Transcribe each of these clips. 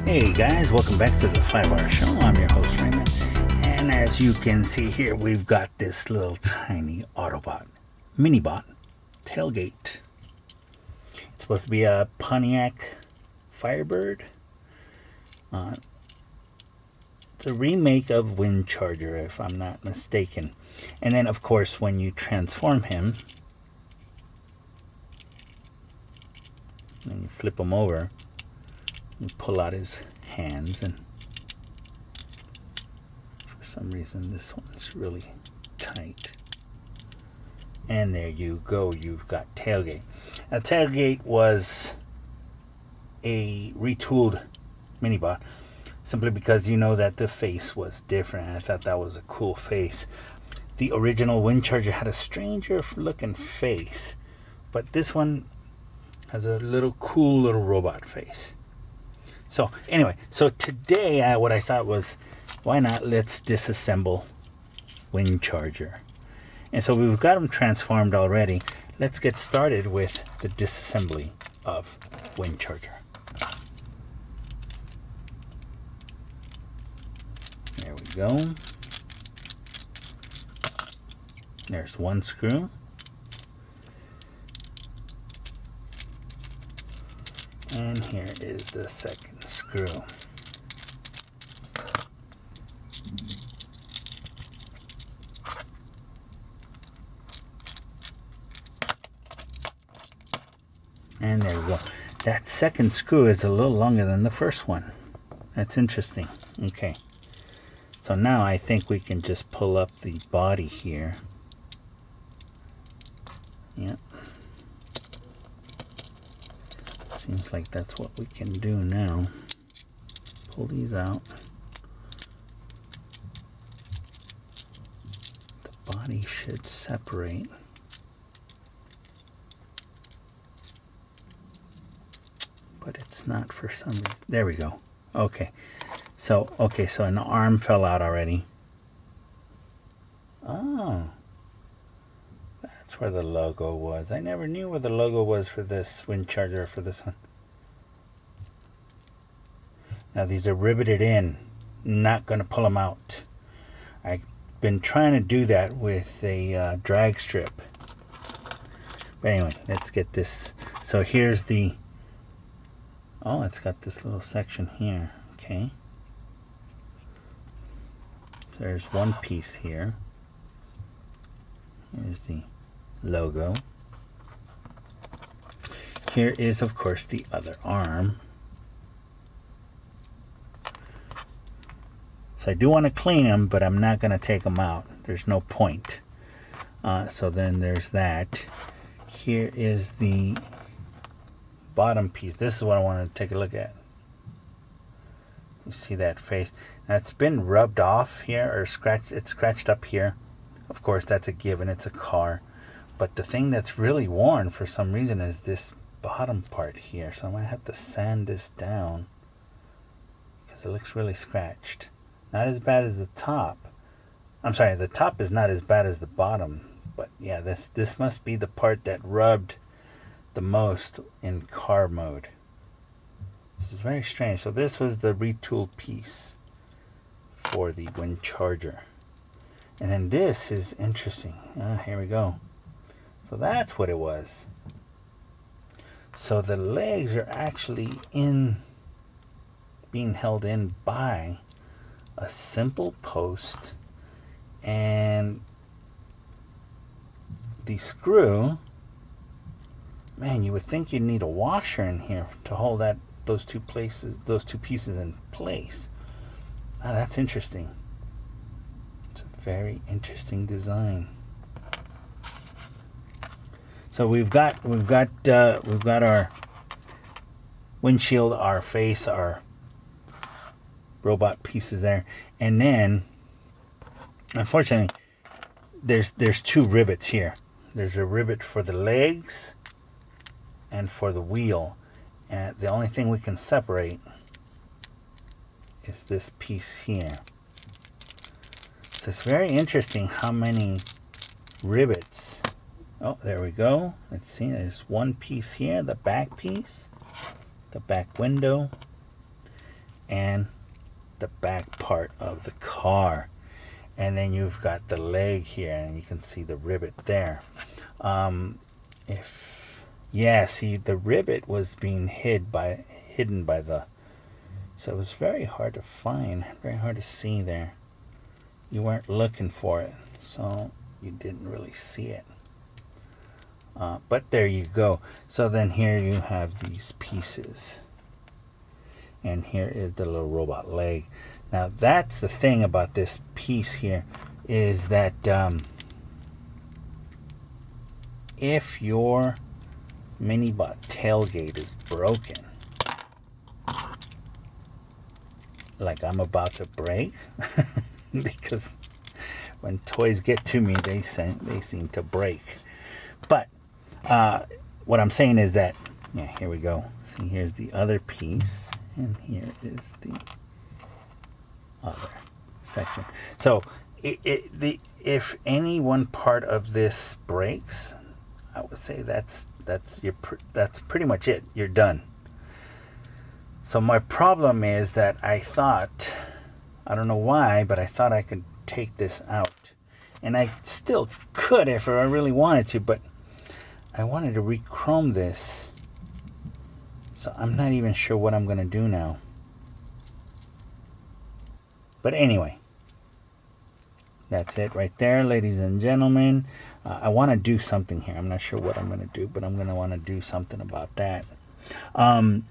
Hey guys, welcome back to the 5-Hour Show. I'm your host Raymond, and as you can see here, we've got this little tiny Autobot, Minibot, Tailgate. It's supposed to be a Pontiac Firebird. It's a remake of Windcharger, if I'm not mistaken. And then, of course, when you transform him, and you flip him over, you pull out his hands, and for some reason this one's really tight. And there you go, you've got Tailgate. Now, Tailgate was a retooled Minibot, simply because you know that the face was different. I thought that was a cool face. The original Windcharger had a stranger looking face, but this one has a little cool little robot face. So anyway, so today what I thought was, why not let's disassemble Windcharger. And so we've got them transformed already. Let's get started with the disassembly of Windcharger. There we go. There's one screw. And here is the second screw. And there we go. That second screw is a little longer than the first one. That's interesting. Okay. So now I think we can just pull up the body here. Yep. Seems like that's what we can do now. Pull these out. The body should separate. But it's not for some reason. There we go. Okay. So an arm fell out already. Oh. That's where the logo was. I never knew where the logo was for this Windcharger, for this one. Now these are riveted in. Not going to pull them out. I've been trying to do that with a drag strip. But anyway, let's get this. So here's the... Oh, it's got this little section here. Okay. So there's one piece here. Here's the logo. Here is, of course, the other arm. So I do want to clean them, but I'm not going to take them out. There's no point. So then there's that. Here is the bottom piece. This is what I want to take a look at. You see that face? Now it's been rubbed off here, or scratched. It's scratched up here. Of course, that's a given. It's a car. But the thing that's really worn for some reason is this bottom part here. So I might have to sand this down because it looks really scratched. Not as bad as the top. I'm sorry, the top is not as bad as the bottom. But yeah, this must be the part that rubbed the most in car mode. This is very strange. So this was the retooled piece for the Windcharger. And then this is interesting. Here we go. So that's what it was. So the legs are actually being held in by a simple post, and the screw. Man, you would think you'd need a washer in here to hold those two pieces in place. That's interesting. It's a very interesting design. So we've got our windshield, our face, our robot pieces there, and then unfortunately there's two rivets here. There's a rivet for the legs and for the wheel, and the only thing we can separate is this piece here. So it's very interesting how many rivets. Oh, there we go. Let's see, there's one piece here, the back piece, the back window, and the back part of the car. And then you've got the leg here, and you can see the rivet there. See, the rivet was being hidden by the, so it was very hard to find, very hard to see there. You weren't looking for it, so you didn't really see it. But there you go. So then here you have these pieces. And here is the little robot leg. Now that's the thing about this piece here, is that if your Minibot tailgate is broken, like I'm about to break, because when toys get to me, they seem to break. But what I'm saying is that, yeah, here we go. See, here's the other piece, and here is the other section. So if any one part of this breaks, I would say that's pretty much it. You're done. So my problem is that I thought, I don't know why, but I thought I could take this out, and I still could if I really wanted to, but I wanted to re-chrome this, so I'm not even sure what I'm going to do now. But anyway, that's it right there, ladies and gentlemen. I want to do something here. I'm not sure what I'm going to do, but I'm going to want to do something about that. And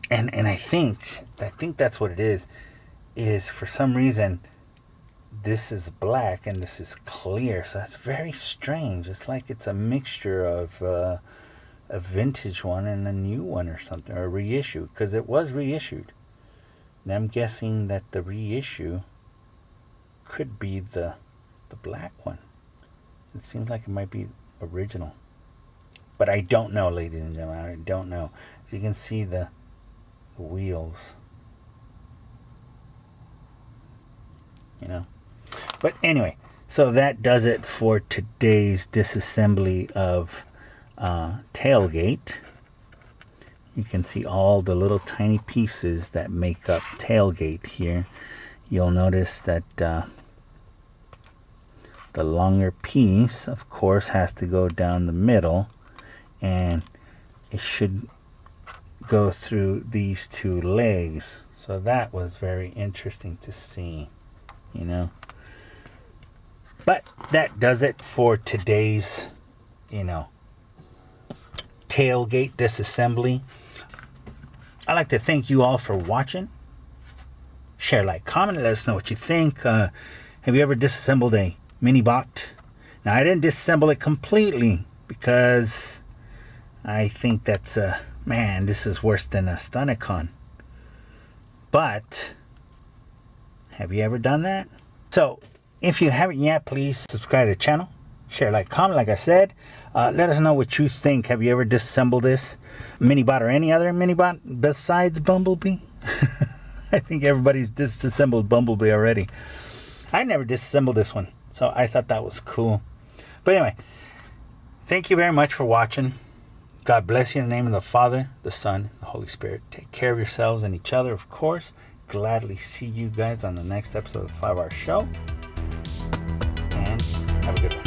I think that's what it is for some reason this is black and this is clear, so that's very strange. It's like it's a mixture of a vintage one and a new one or something, or a reissue, because it was reissued. And I'm guessing that the reissue could be the black one. It seems like it might be original, but I don't know, ladies and gentlemen. I don't know. As you can see, the wheels, you know. But anyway, so that does it for today's disassembly of Tailgate. You can see all the little tiny pieces that make up Tailgate here. You'll notice that the longer piece, of course, has to go down the middle, and it should go through these two legs. So that was very interesting to see, you know. But that does it for today's, you know, Tailgate disassembly. I'd like to thank you all for watching. Share, like, comment, let us know what you think. Have you ever disassembled a Minibot? Now, I didn't disassemble it completely because I think that's man, this is worse than a Stunticon. But have you ever done that? So if you haven't yet, please subscribe to the channel, share, like, comment, like I said. Let us know what you think. Have you ever disassembled this Minibot or any other Minibot besides Bumblebee? I think everybody's disassembled Bumblebee already. I never disassembled this one, so I thought that was cool. But anyway, thank you very much for watching. God bless you in the name of the Father, the Son, and the Holy Spirit. Take care of yourselves and each other, of course. Gladly see you guys on the next episode of the 5 Hour Show. And have a good one.